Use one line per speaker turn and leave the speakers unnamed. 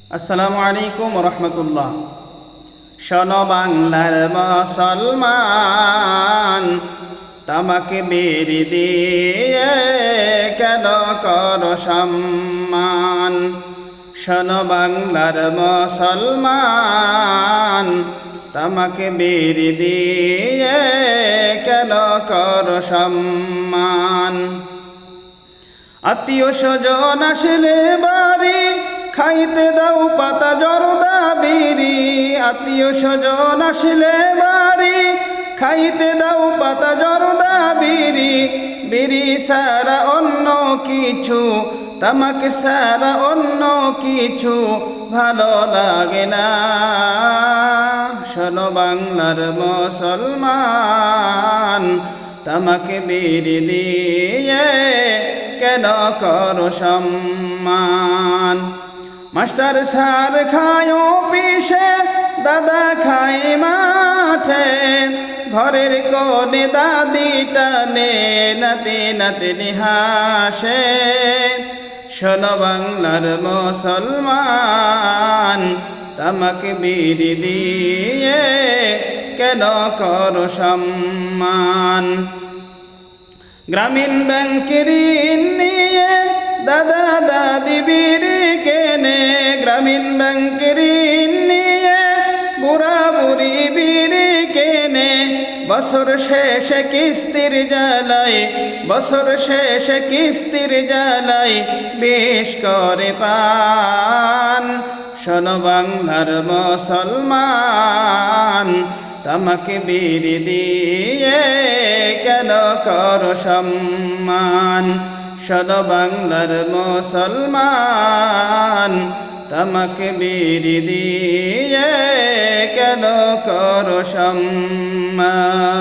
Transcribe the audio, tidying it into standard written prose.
আসসালামু আলাইকুম রহমতুল্লাহ। শোনো বাংলার মুসলমান, তামাকে বেরি দিয়ে কেন করো সম্মান? শোনো বাংলার মুসলমান, তামাকে বেরি দিয়ে কেন করো সম্মান? আত্মীয় স্বজন আসলে বাড়ি, খাইতে দাও পাতা জর্দা বিড়ি। আত্মীয় স্বজন আসলে বাড়ি, খাইতে দাও পাতা জর্দা বিড়ি। বিড়ি সারা অন্য কিছু, তামাকে সারা অন্য কিছু ভালো লাগে না। শোনো বাংলার মুসলমান, তামাকে বিড়ি দিয়ে কেন করো সম্মান? মাস্টার স্যার খায় পিসে, দাদা খায় মাঠে, ঘরের কোণে দাদি টানে, নাতি নাতনি হাসে। শোনো বাংলার মুসলমান, তামাকে বিড়ি দিয়ে কেন করো সম্মান? গ্রামীণ ব্যাংকের ঋণ নিয়ে দাদা দাদি বিড়ি কেনে। গ্রামীণ ব্যাংকের ঋণ নিয়ে বুড়া বুড়ি বিড়ি কেনে। বছর শেষে কিস্তির জ্বালায়, বছর শেষে কিস্তির জ্বালায় বেশ করে পান। শোনো বাংলার মুসলমান, তামাকে বিড়ি দিয়ে কেন করো সম্মান? শোনো বাংলার মুসলমান, তামাকে বিড়ি দিয়ে কেন করো সম্মান?